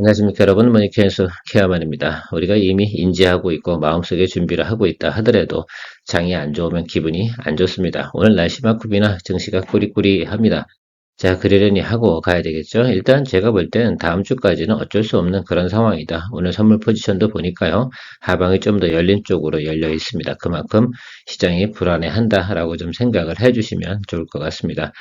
안녕하십니까 여러분, 머니케어스 케어만입니다. 우리가 이미 인지하고 있고 마음속에 준비를 하고 있다 하더라도 장이 안 좋으면 기분이 안 좋습니다. 오늘 날씨만큼이나 증시가 꾸리꾸리합니다. 자, 그러려니 하고 가야 되겠죠. 일단 제가 볼 땐 다음 주까지는 어쩔 수 없는 그런 상황이다. 오늘 선물 포지션도 보니까요. 하방이 좀 더 열린 쪽으로 열려 있습니다. 그만큼 시장이 불안해한다라고 좀 생각을 해주시면 좋을 것 같습니다.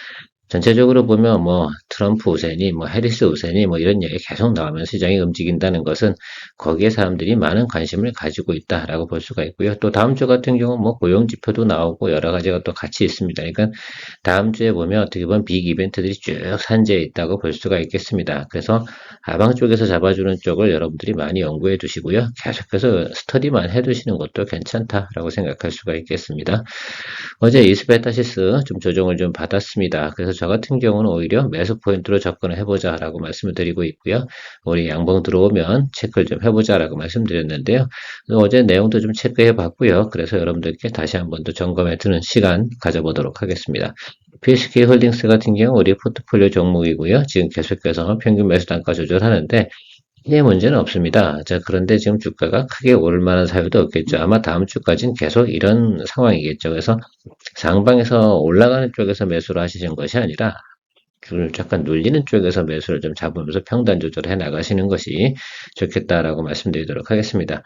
전체적으로 보면 뭐 트럼프 우세니 뭐 해리스 우세니 뭐 이런 얘기 계속 나오면 시장이 움직인다는 것은 거기에 사람들이 많은 관심을 가지고 있다라고 볼 수가 있고요. 또 다음 주 같은 경우는 뭐 고용 지표도 나오고 여러 가지가 또 같이 있습니다. 그러니까 다음 주에 보면 어떻게 보면 빅 이벤트들이 쭉 산재해 있다고 볼 수가 있겠습니다. 그래서 하방 쪽에서 잡아주는 쪽을 여러분들이 많이 연구해 두시고요. 계속해서 스터디만 해 두시는 것도 괜찮다라고 생각할 수가 있겠습니다. 어제 이스페타시스 좀 조정을 좀 받았습니다. 그래서 저 같은 경우는 오히려 매수 포인트로 접근을 해보자라고 말씀을 드리고 있고요. 우리 양봉 들어오면 체크를 좀 해보자라고 말씀드렸는데요. 어제 내용도 좀 체크해 봤고요. 그래서 여러분들께 다시 한번 더 점검해 두는 시간 가져보도록 하겠습니다. PSK 홀딩스 같은 경우 우리 포트폴리오 종목이고요. 지금 계속해서 평균 매수 단가 조절하는데 예, 문제는 없습니다. 자, 그런데 지금 주가가 크게 오를 만한 사유도 없겠죠. 아마 다음 주까지는 계속 이런 상황이겠죠. 그래서 상방에서 올라가는 쪽에서 매수를 하시는 것이 아니라 줄 잠깐 눌리는 쪽에서 매수를 좀 잡으면서 평단 조절해 나가시는 것이 좋겠다라고 말씀드리도록 하겠습니다.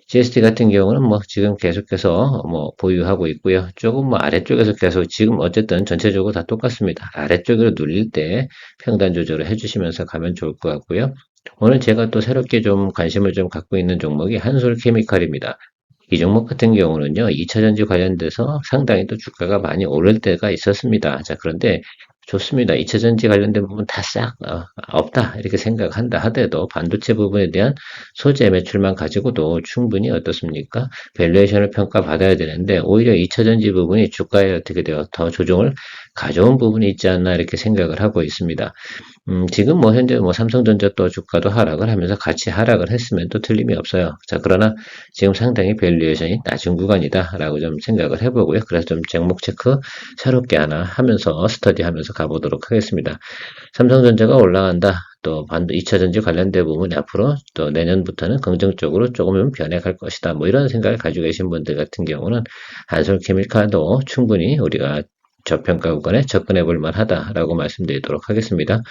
GST 같은 경우는 뭐 지금 계속해서 뭐 보유하고 있고요. 조금 뭐 아래쪽에서 계속 지금 어쨌든 전체적으로 다 똑같습니다. 아래쪽으로 눌릴 때 평단 조절을 해주시면서 가면 좋을 것 같고요. 오늘 제가 또 새롭게 좀 관심을 좀 갖고 있는 종목이 한솔 케미칼입니다. 이 종목 같은 경우는요, 2차전지 관련돼서 상당히 또 주가가 많이 오를 때가 있었습니다. 자, 그런데 좋습니다. 2차전지 관련된 부분 다 싹 없다 이렇게 생각한다 하더라도 반도체 부분에 대한 소재 매출만 가지고도 충분히 어떻습니까? 밸류에이션을 평가받아야 되는데 오히려 2차전지 부분이 주가에 어떻게 돼요? 더 조정을 가져온 부분이 있지 않나 이렇게 생각을 하고 있습니다. 지금 뭐 현재 뭐 삼성전자 또 주가도 하락을 하면서 같이 하락을 했으면 또 틀림이 없어요. 자, 그러나 지금 상당히 밸류에이션이 낮은 구간이다라고 좀 생각을 해보고요. 그래서 좀 종목 체크 새롭게 하나 하면서 스터디 하면서 가보도록 하겠습니다. 삼성전자가 올라간다. 또 반도 2차전지 관련된 부분이 앞으로 또 내년부터는 긍정적으로 조금은 변해갈 것이다. 뭐 이런 생각을 가지고 계신 분들 같은 경우는 한솔케미칼도 충분히 우리가 저평가 구간에 접근해 볼 만하다라고 말씀드리도록 하겠습니다.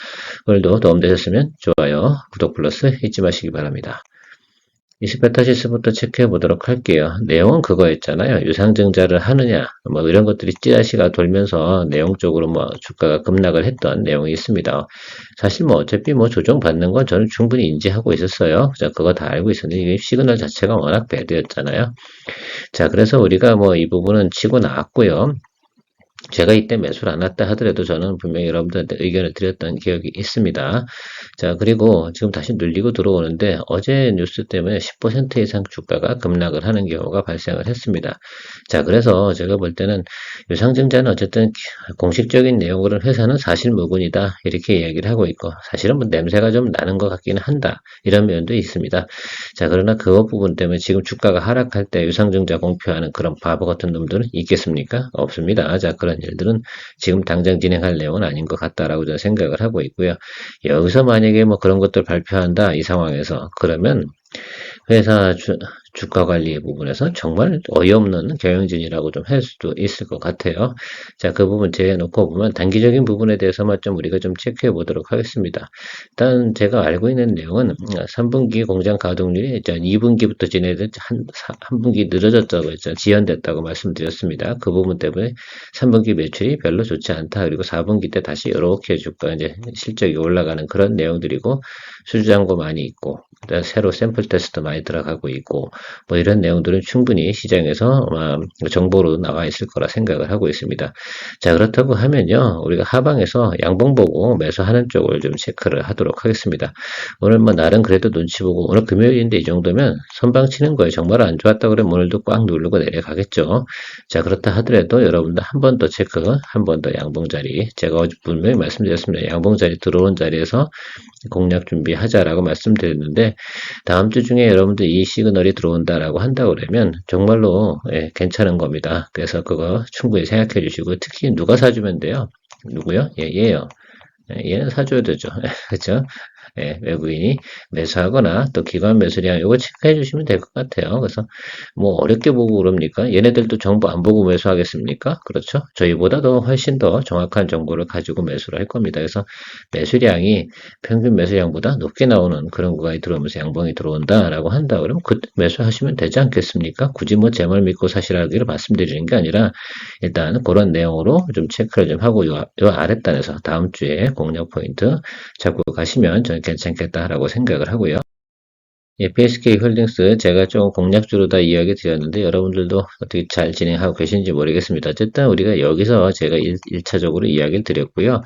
오늘도 도움되셨으면 좋아요, 구독 플러스 잊지 마시기 바랍니다. 이스페타시스부터 체크해 보도록 할게요. 내용은 그거였잖아요. 유상증자를 하느냐, 뭐 이런 것들이 찌라시가 돌면서 내용적으로 뭐 주가가 급락을 했던 내용이 있습니다. 사실 뭐 어차피 뭐 조정받는 건 저는 충분히 인지하고 있었어요. 자, 그거 다 알고 있었는데 이게 시그널 자체가 워낙 배드였잖아요. 자, 그래서 우리가 뭐 이 부분은 치고 나왔고요. 제가 이때 매수를 안 했다 하더라도 저는 분명히 여러분들한테 의견을 드렸던 기억이 있습니다. 자, 그리고 지금 다시 눌리고 들어오는데 어제 뉴스 때문에 10% 이상 주가가 급락을 하는 경우가 발생을 했습니다. 자, 그래서 제가 볼 때는 유상증자는 어쨌든 공식적인 내용으로는 회사는 사실무근이다 이렇게 이야기를 하고 있고 사실은 뭐 냄새가 좀 나는 것 같기는 한다 이런 면도 있습니다. 자, 그러나 그것 부분 때문에 지금 주가가 하락할 때 유상증자 공표하는 그런 바보 같은 놈들은 있겠습니까? 없습니다. 자, 그런 일들은 지금 당장 진행할 내용은 아닌 것 같다라고 저는 생각을 하고 있고요. 여기서 만약에 뭐 그런 것들 발표한다 이 상황에서 그러면 회사 주가 관리 부분에서 정말 어이없는 경영진이라고 좀 할 수도 있을 것 같아요. 자, 그 부분 제해놓고 보면 단기적인 부분에 대해서만 좀 우리가 좀 체크해 보도록 하겠습니다. 일단 제가 알고 있는 내용은 3분기 공장 가동률이 2분기부터 지내듯 한 분기 늘어졌다고 했죠. 지연됐다고 말씀드렸습니다. 그 부분 때문에 3분기 매출이 별로 좋지 않다. 그리고 4분기 때 다시 이렇게 주가 이제 실적이 올라가는 그런 내용들이고 수주잔고 많이 있고 새로 샘플 테스트 많이 들어가고 있고 뭐 이런 내용들은 충분히 시장에서 정보로 나와 있을 거라 생각을 하고 있습니다. 자, 그렇다고 하면요 우리가 하방에서 양봉 보고 매수하는 쪽을 좀 체크를 하도록 하겠습니다. 오늘 뭐 날은 그래도 눈치 보고 오늘 금요일인데 이 정도면 선방 치는 거예요. 정말 안 좋았다 그러면 오늘도 꽉 누르고 내려가겠죠. 자, 그렇다 하더라도 여러분들 한 번 더 체크, 한 번 더 양봉 자리 제가 어제 분명히 말씀드렸습니다. 양봉 자리 들어온 자리에서 공략 준비하자라고 말씀드렸는데 다음 주 중에 여러분들 이 시그널이 들어온다라고 한다고 그러면 정말로 괜찮은 겁니다. 그래서 그거 충분히 생각해 주시고 특히 누가 사주면 돼요? 누구요? 얘요. 얘는 사줘야 되죠. 그렇죠? 예, 외국인이 매수하거나 또 기관 매수량 이거 체크해 주시면 될 것 같아요. 그래서 뭐 어렵게 보고 그럽니까? 얘네들도 정보 안 보고 매수하겠습니까? 그렇죠? 저희보다도 훨씬 더 정확한 정보를 가지고 매수를 할 겁니다. 그래서 매수량이 평균 매수량보다 높게 나오는 그런 구간이 들어오면서 양봉이 들어온다라고 한다 그러면 그때 매수하시면 되지 않겠습니까? 굳이 뭐 제 말 믿고 사시라기를 말씀드리는 게 아니라 일단 그런 내용으로 좀 체크를 좀 하고 요 아랫단에서 다음 주에 공략 포인트 잡고 가시면 저는 괜찮겠다라고 생각을 하고요. 예, PSK 홀딩스 제가 좀 공략주로 다 이야기 드렸는데 여러분들도 어떻게 잘 진행하고 계신지 모르겠습니다. 어쨌든 우리가 여기서 제가 1차적으로 이야기를 드렸고요.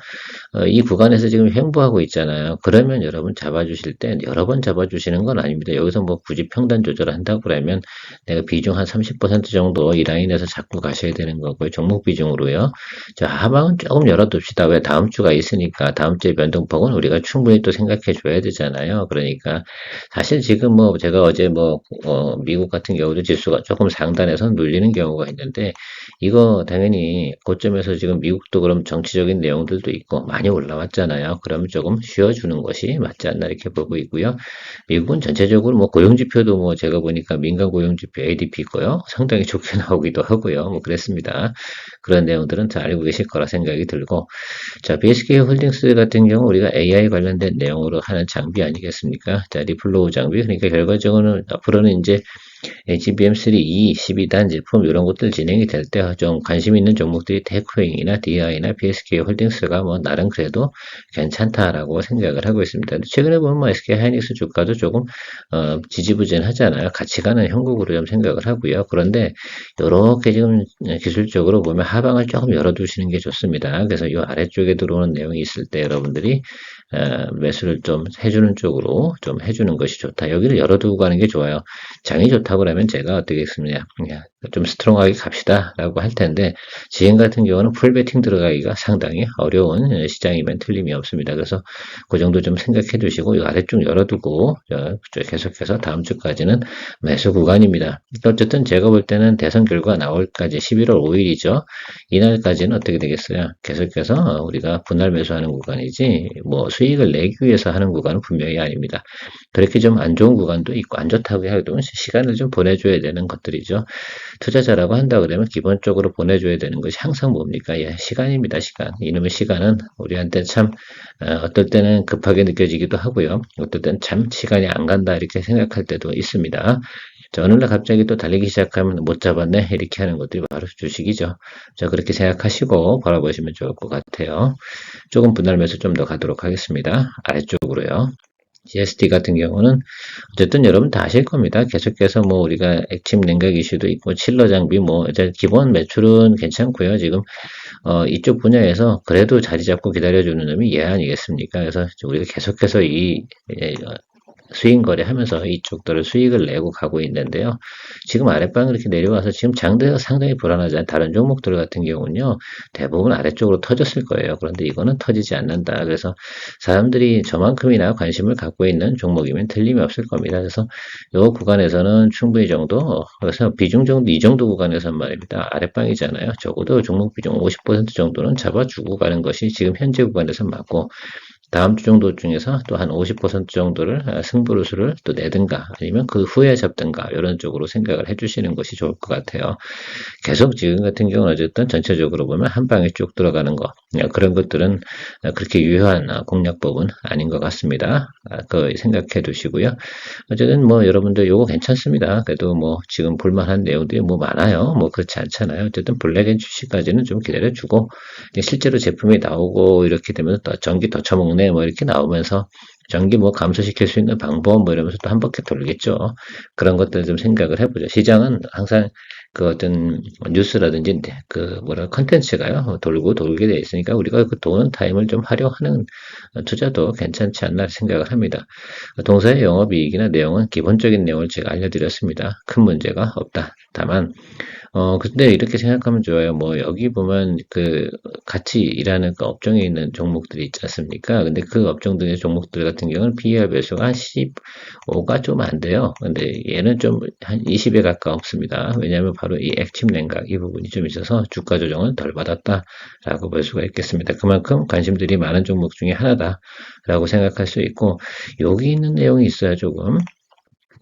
이 구간에서 지금 횡보하고 있잖아요. 그러면 여러분 잡아주실 때 여러 번 잡아주시는 건 아닙니다. 여기서 뭐 굳이 평단 조절을 한다고 그러면 내가 비중 한 30% 정도 이 라인에서 잡고 가셔야 되는 거고요. 종목 비중으로요. 자, 하방은 조금 열어둡시다. 왜 다음 주가 있으니까 다음 주에 변동폭은 우리가 충분히 또 생각해 줘야 되잖아요. 그러니까 사실 지금 뭐 제가 어제 뭐 미국 같은 경우도 지수가 조금 상단에서 눌리는 경우가 있는데 이거 당연히 고점에서 지금 미국도 그럼 정치적인 내용들도 있고 많이 올라왔잖아요. 그러면 조금 쉬어주는 것이 맞지 않나 이렇게 보고 있고요. 미국은 전체적으로 뭐 고용지표도 뭐 제가 보니까 민간 고용지표 ADP고요. 상당히 좋게 나오기도 하고요. 뭐 그랬습니다. 그런 내용들은 다 알고 계실 거라 생각이 들고 자, BSK 홀딩스 같은 경우 우리가 AI 관련된 내용으로 하는 장비 아니겠습니까? 자, 리플로우 장비. 그러니까 결과적으로는 앞으로는 이제 HBM3 2 12단 제품 이런 것들 진행이 될 때 좀 관심 있는 종목들이 테크웨잉이나 DI나 BSK 홀딩스가 뭐 나름 그래도 괜찮다라고 생각을 하고 있습니다. 최근에 보면 뭐 SK 하이닉스 주가도 조금 지지부진하잖아요. 같이 가는 형국으로 좀 생각을 하고요. 그런데 이렇게 지금 기술적으로 보면 하방을 조금 열어두시는 게 좋습니다. 그래서 이 아래쪽에 들어오는 내용이 있을 때 여러분들이 매수를 좀 해주는 쪽으로 좀 해주는 것이 좋다. 여기를 열어두고 가는 게 좋아요. 장이 좋다고 그러면 제가 어떻게 했습니까? 좀 스트롱하게 갑시다 라고 할 텐데 지금 같은 경우는 풀베팅 들어가기가 상당히 어려운 시장이면 틀림이 없습니다. 그래서 그 정도 좀 생각해 두시고 이 아래쪽 열어두고 계속해서 다음 주까지는 매수 구간입니다. 어쨌든 제가 볼 때는 대선 결과 나올까지 11월 5일이죠. 이날까지는 어떻게 되겠어요? 계속해서 우리가 분할 매수하는 구간이지 뭐 수익을 내기 위해서 하는 구간은 분명히 아닙니다. 그렇게 좀 안 좋은 구간도 있고 안 좋다고 해도 시간을 좀 보내줘야 되는 것들이죠. 투자자라고 한다 그러면 기본적으로 보내줘야 되는 것이 항상 뭡니까? 예, 시간입니다. 시간. 이놈의 시간은 우리한테 참 어떨 때는 급하게 느껴지기도 하고요. 어떨 때는 참 시간이 안 간다 이렇게 생각할 때도 있습니다. 자, 어느 날 갑자기 또 달리기 시작하면 못 잡았네 이렇게 하는 것들이 바로 주식이죠. 자, 그렇게 생각하시고 바라보시면 좋을 것 같아요. 조금 분할매수 좀 더 가도록 하겠습니다. 아래쪽으로요. GSD 같은 경우는 어쨌든 여러분 다 아실 겁니다. 계속해서 뭐 우리가 액침 냉각 이슈도 있고 칠러 장비 뭐 이제 기본 매출은 괜찮고요. 지금 이쪽 분야에서 그래도 자리 잡고 기다려주는 놈이 얘 아니겠습니까? 그래서 우리가 계속해서 이 수익 거래하면서 이쪽들을 수익을 내고 가고 있는데요. 지금 아랫방 이렇게 내려와서 지금 장대가 상당히 불안하잖아요. 다른 종목들 같은 경우는요. 대부분 아래쪽으로 터졌을 거예요. 그런데 이거는 터지지 않는다. 그래서 사람들이 저만큼이나 관심을 갖고 있는 종목이면 틀림이 없을 겁니다. 그래서 이 구간에서는 충분히 정도 그래서 비중 정도 이 정도 구간에서는 말입니다. 아랫방이잖아요. 적어도 종목 비중 50% 정도는 잡아주고 가는 것이 지금 현재 구간에서 맞고 다음 주 정도 중에서 또 한 50% 정도를 승부수를 또 내든가 아니면 그 후에 잡든가 이런 쪽으로 생각을 해주시는 것이 좋을 것 같아요. 계속 지금 같은 경우는 어쨌든 전체적으로 보면 한 방에 쭉 들어가는 거 그런 것들은 그렇게 유효한 공략법은 아닌 것 같습니다. 그 생각해 두시고요. 어쨌든 뭐 여러분들 요거 괜찮습니다. 그래도 뭐 지금 볼만한 내용들이 뭐 많아요. 뭐 그렇지 않잖아요. 어쨌든 블랙앤 출시까지는 좀 기다려주고 실제로 제품이 나오고 이렇게 되면 또 전기 더 처먹네 뭐 이렇게 나오면서 전기 뭐 감소시킬 수 있는 방법 뭐 이러면서 또 한 바퀴 돌겠죠. 그런 것들 좀 생각을 해보죠. 시장은 항상 그 어떤 뉴스라든지 그 뭐라 컨텐츠가요 돌게 돼 있으니까 우리가 그 도는 타임을 좀 활용하는 투자도 괜찮지 않나 생각을 합니다. 동사의 영업이익이나 내용은 기본적인 내용을 제가 알려드렸습니다. 큰 문제가 없다. 다만 근데 이렇게 생각하면 좋아요. 뭐, 여기 보면 그 같이 일하는 그 업종에 있는 종목들이 있지 않습니까? 근데 그 업종 등의 종목들 같은 경우는 PER 배수가 한 15가 좀 안 돼요. 근데 얘는 좀 한 20에 가까웠습니다. 왜냐하면 바로 이 액침 냉각 이 부분이 좀 있어서 주가 조정을 덜 받았다라고 볼 수가 있겠습니다. 그만큼 관심들이 많은 종목 중에 하나다라고 생각할 수 있고 여기 있는 내용이 있어요 조금.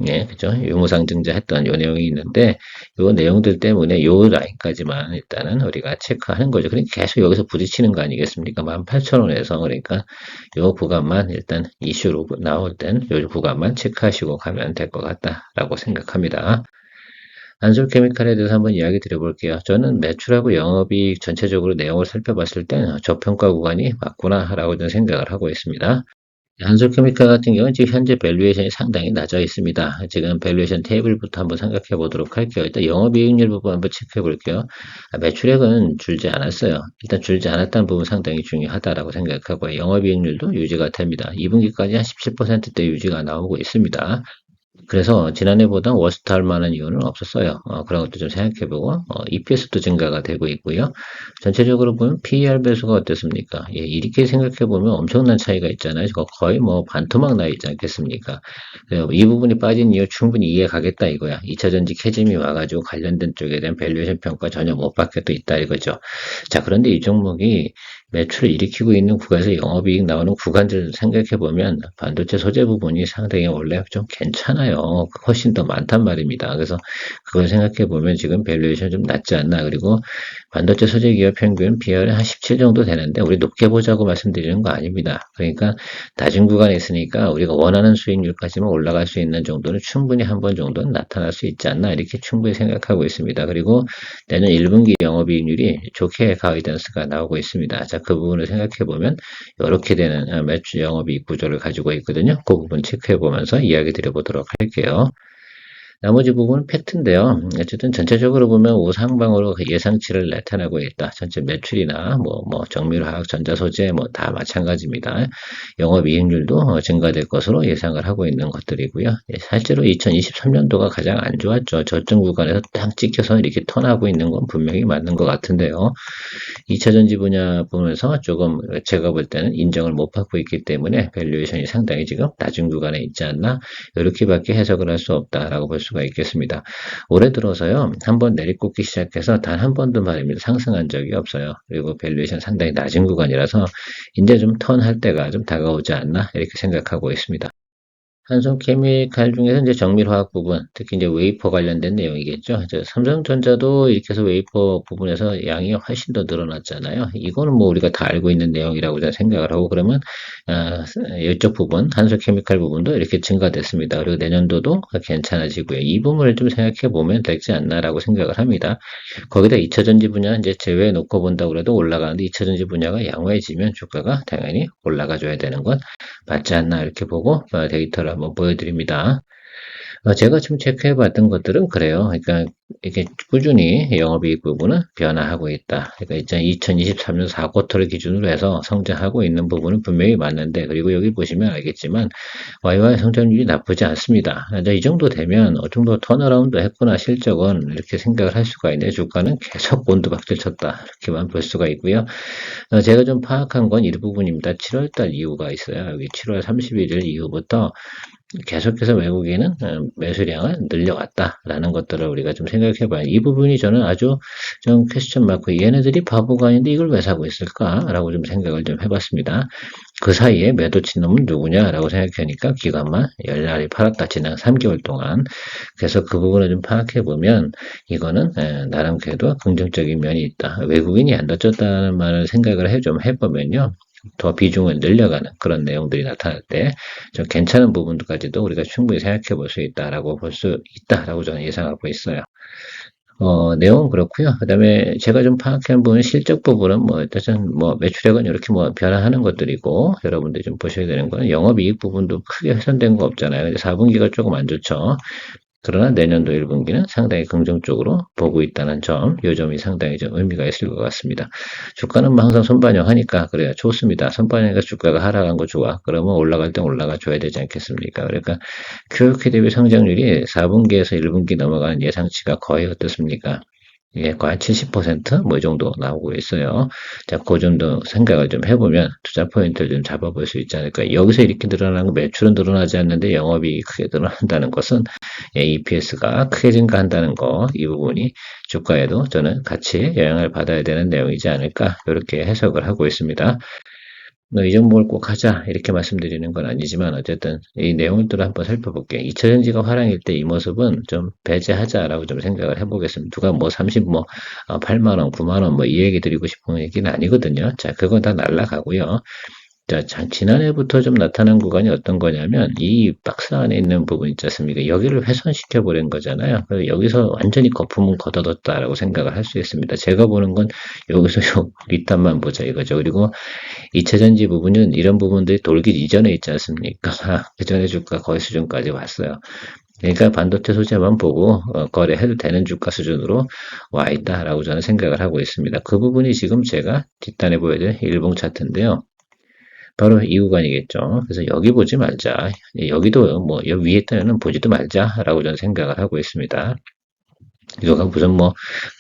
예, 그죠? 유무상증자 했던 요 내용이 있는데, 요 내용들 때문에 요 라인까지만 일단은 우리가 체크하는 거죠. 그러니까 계속 여기서 부딪히는 거 아니겠습니까? 18,000원에서. 그러니까 요 구간만 일단 이슈로 나올 땐 요 구간만 체크하시고 가면 될 것 같다라고 생각합니다. 안솔케미칼에 대해서 한번 이야기 드려볼게요. 저는 매출하고 영업이익 전체적으로 내용을 살펴봤을 땐 저평가 구간이 맞구나라고 저는 생각을 하고 있습니다. 한솔케미칼 같은 경우는 지금 현재 밸류에이션이 상당히 낮아 있습니다. 지금 밸류에이션 테이블부터 한번 생각해 보도록 할게요. 일단 영업이익률 부분 한번 체크해 볼게요. 매출액은 줄지 않았어요. 일단 줄지 않았다는 부분 상당히 중요하다라고 생각하고 영업이익률도 유지가 됩니다. 2분기까지 한 17%대 유지가 나오고 있습니다. 그래서 지난해보다 워스트 할 만한 이유는 없었어요. 그런 것도 좀 생각해보고 EPS도 증가가 되고 있고요. 전체적으로 보면 PER 배수가 어떻습니까? 예, 이렇게 생각해보면 엄청난 차이가 있잖아요. 거의 뭐 반토막 나 있지 않겠습니까? 이 부분이 빠진 이유 충분히 이해 가겠다 이거야. 2차전지 캐즘이 와가지고 관련된 쪽에 대한 밸류에이션 평가 전혀 못 받게 또 있다 이거죠. 자, 그런데 이 종목이 매출을 일으키고 있는 구간에서 영업이익 나오는 구간들을 생각해보면 반도체 소재 부분이 상당히 원래 좀 괜찮아요. 훨씬 더 많단 말입니다. 그래서 그걸 생각해보면 지금 밸류에이션 좀 낮지 않나. 그리고 반도체 소재 기업 평균 비율이 한 17 정도 되는데 우리 높게 보자고 말씀드리는 거 아닙니다. 그러니까 낮은 구간에 있으니까 우리가 원하는 수익률까지만 올라갈 수 있는 정도는 충분히 한 번 정도는 나타날 수 있지 않나 이렇게 충분히 생각하고 있습니다. 그리고 내년 1분기 영업이익률이 좋게 가이던스가 나오고 있습니다. 자, 그 부분을 생각해보면 이렇게 되는 매출 영업이익 구조를 가지고 있거든요. 그 부분 체크해보면서 이야기 드려보도록 할게요. 나머지 부분은 팩트인데요. 어쨌든 전체적으로 보면 우상방으로 그 예상치를 나타내고 있다. 전체 매출이나 정밀화학, 전자소재 다 마찬가지입니다. 영업이익률도 증가될 것으로 예상을 하고 있는 것들이고요. 실제로 2023년도가 가장 안 좋았죠. 저점 구간에서 딱 찍혀서 이렇게 턴하고 있는 건 분명히 맞는 것 같은데요. 2차전지 분야 보면서 조금 제가 볼 때는 인정을 못 받고 있기 때문에 밸류에이션이 상당히 지금 낮은 구간에 있지 않나 이렇게밖에 해석을 할 수 없다라고 볼 수가 있겠습니다. 올해 들어서요 한번 내리꽂기 시작해서 단 한 번도 말입니다 상승한 적이 없어요. 그리고 밸류에이션 상당히 낮은 구간이라서 이제 좀 턴할 때가 좀 다가오지 않나 이렇게 생각하고 있습니다. 한성 케미칼 중에서 이제 정밀화학 부분, 특히 이제 웨이퍼 관련된 내용이겠죠. 삼성전자도 이렇게 해서 웨이퍼 부분에서 양이 훨씬 더 늘어났잖아요. 이거는 뭐 우리가 다 알고 있는 내용이라고 저는 생각을 하고 그러면 이쪽 부분, 한성 케미칼 부분도 이렇게 증가됐습니다. 그리고 내년도도 괜찮아지고요. 이 부분을 좀 생각해 보면 되지 않나라고 생각을 합니다. 거기다 2차전지 분야 이제 제외해 놓고 본다고 해도 올라가는데 2차전지 분야가 양호해지면 주가가 당연히 올라가 줘야 되는 건 맞지 않나 이렇게 보고 데이터를 한번 보여드립니다. 제가 지금 체크해 봤던 것들은 그래요. 그러니까 이게 꾸준히 영업이익 부분은 변화하고 있다. 그러니까 2023년 4쿼터를 기준으로 해서 성장하고 있는 부분은 분명히 맞는데 그리고 여기 보시면 알겠지만 YY 성장률이 나쁘지 않습니다. 이 정도 되면 어느 정도 턴어라운드 했구나 실적은 이렇게 생각을 할 수가 있는데 주가는 계속 곤두박질 쳤다 이렇게만 볼 수가 있고요. 제가 좀 파악한 건 일부분입니다. 7월달 이후가 있어요. 여기 7월 31일 이후부터 계속해서 외국인은 매수량을 늘려왔다라는 것들을 우리가 좀 생각해 봐요. 이 부분이 저는 아주 좀 퀘스천 마크, 얘네들이 바보가 아닌데 이걸 왜 사고 있을까라고 좀 생각을 좀 해봤습니다. 그 사이에 매도친 놈은 누구냐라고 생각하니까 기관만 열렬히 팔았다. 지난 3개월 동안. 그래서 그 부분을 좀 파악해 보면 이거는 나름 그래도 긍정적인 면이 있다. 외국인이 안 던졌다는 말을 생각을 좀 해보면요. 더 비중을 늘려가는 그런 내용들이 나타날 때 좀 괜찮은 부분까지도 우리가 충분히 생각해 볼 수 있다라고 볼 수 있다라고 저는 예상하고 있어요. 내용은 그렇고요. 그다음에 제가 좀 파악한 부분은 실적 부분은 어쨌든 매출액은 이렇게 변화하는 것들이고 여러분들이 좀 보셔야 되는 거는 영업이익 부분도 크게 훼손된 거 없잖아요. 근데 4분기가 조금 안 좋죠. 그러나 내년도 1분기는 상당히 긍정적으로 보고 있다는 점, 이 점이 상당히 좀 의미가 있을 것 같습니다. 주가는 항상 손반영하니까 그래요. 좋습니다. 손반영해서 주가가 하락한 거 좋아. 그러면 올라갈 땐 올라가 줘야 되지 않겠습니까? 그러니까 QOQ 대비 성장률이 4분기에서 1분기 넘어가는 예상치가 거의 어떻습니까? 이게 거의 한 70%뭐 이 정도 나오고 있어요. 자, 그 정도 생각을 좀 해보면 투자 포인트를 좀 잡아볼 수 있지 않을까. 여기서 이렇게 늘어나는 매출은 늘어나지 않는데 영업이익이 크게 늘어난다는 것은 EPS가 크게 증가한다는 거, 이 부분이 주가에도 저는 같이 영향을 받아야 되는 내용이지 않을까, 이렇게 해석을 하고 있습니다. 이 종목을 꼭 하자 이렇게 말씀드리는 건 아니지만 어쨌든 이 내용들을 한번 살펴볼게요. 2차전지가 화랑일 때 이 모습은 좀 배제하자라고 좀 생각을 해보겠습니다. 누가 뭐 30, 8만 원, 9만 원 뭐 이 얘기 드리고 싶은 얘기는 아니거든요. 자, 그건 다 날라가고요. 자, 지난해부터 좀 나타난 구간이 어떤 거냐면 이 박스 안에 있는 부분 있지 않습니까? 여기를 훼손시켜 버린 거잖아요. 그래서 여기서 완전히 거품은 걷어뒀다라고 생각을 할 수 있습니다. 제가 보는 건 여기서 요 밑단만 보자 이거죠. 그리고 2차전지 부분은 이런 부분들이 돌기 이전에 있지 않습니까? 그 전에 주가 거의 수준까지 왔어요. 그러니까 반도체 소재만 보고 거래해도 되는 주가 수준으로 와 있다라고 저는 생각을 하고 있습니다. 그 부분이 지금 제가 뒷단에 보여드린 일봉 차트인데요. 바로 이 구간이겠죠. 그래서 여기 보지 말자. 여기도 뭐 여기 위에 때는 보지도 말자라고 저는 생각을 하고 있습니다. 이거가 무슨 뭐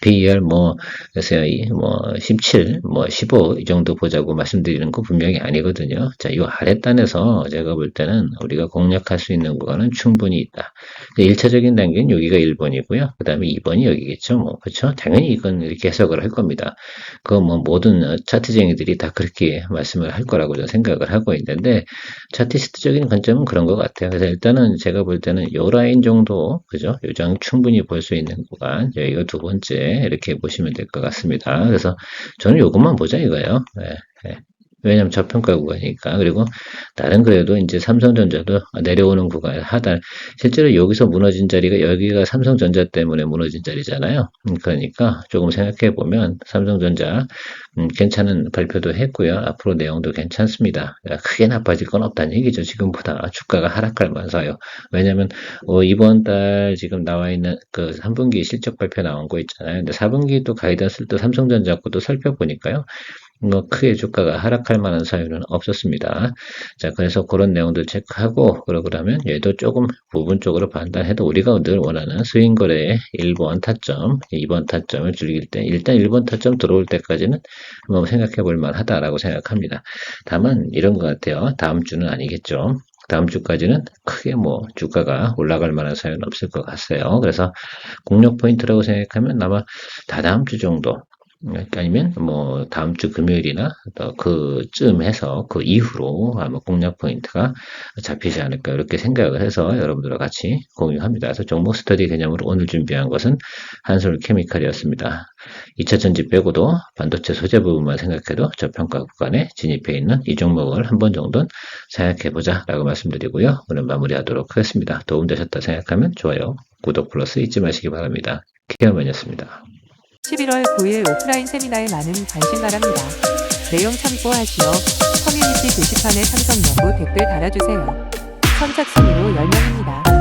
PER 뭐 그래서 뭐 17, 뭐 15 이 정도 보자고 말씀드리는 거 분명히 아니거든요. 자, 이 아랫단에서 제가 볼 때는 우리가 공략할 수 있는 구간은 충분히 있다. 1차적인 단계는 여기가 1번이고요. 그 다음에 2번이 여기겠죠. 뭐 그렇죠. 당연히 이건 이렇게 해석을 할 겁니다. 그 뭐 모든 차트쟁이들이 다 그렇게 말씀을 할 거라고 저는 생각을 하고 있는데 차티스트적인 관점은 그런 것 같아요. 그래서 일단은 제가 볼 때는 요 라인 정도 그죠? 요장 충분히 볼 수 있는 구간 여기가 두 번째 이렇게 보시면 될 것 같습니다. 그래서 저는 요것만 보자 이거예요. 네, 네. 왜냐면 저평가 구간이니까. 그리고 다른 그래도 이제 삼성전자도 내려오는 구간 하단 실제로 여기서 무너진 자리가 여기가 삼성전자 때문에 무너진 자리잖아요. 그러니까 조금 생각해 보면 삼성전자 괜찮은 발표도 했고요. 앞으로 내용도 괜찮습니다. 크게 나빠질 건 없다는 얘기죠. 지금보다 주가가 하락할만서요. 왜냐하면 이번 달 지금 나와 있는 그 3분기 실적 발표 나온 거 있잖아요. 근데 4분기 또 가이던스를 또 삼성전자 거도 살펴보니까요. 뭐 크게 주가가 하락할 만한 사유는 없었습니다. 자, 그래서 그런 내용들 체크하고 그러면 얘도 조금 부분적으로 판단해도 우리가 늘 원하는 스윙 거래의 1번 타점, 2번 타점을 즐길 때 일단 1번 타점 들어올 때까지는 한번 생각해 볼 만하다라고 생각합니다. 다만 이런 것 같아요. 다음 주는 아니겠죠. 다음 주까지는 크게 뭐 주가가 올라갈 만한 사유는 없을 것 같아요. 그래서 공략 포인트라고 생각하면 아마 다다음 주 정도 아니면 뭐 다음 주 금요일이나 그쯤 해서 그 이후로 아마 공략 포인트가 잡히지 않을까 이렇게 생각을 해서 여러분들과 같이 공유합니다. 그래서 종목 스터디 개념으로 오늘 준비한 것은 한솔 케미칼이었습니다. 2차 전지 빼고도 반도체 소재 부분만 생각해도 저평가 구간에 진입해 있는 이 종목을 한 번 정도는 생각해보자 라고 말씀드리고요. 오늘 마무리하도록 하겠습니다. 도움되셨다 생각하면 좋아요, 구독 플러스 잊지 마시기 바랍니다. 케어맨이었습니다. 11월 9일 오프라인 세미나에 많은 관심 바랍니다. 내용 참고하시어 커뮤니티 게시판에 참석 여부 댓글 달아주세요. 선착순으로 10명입니다.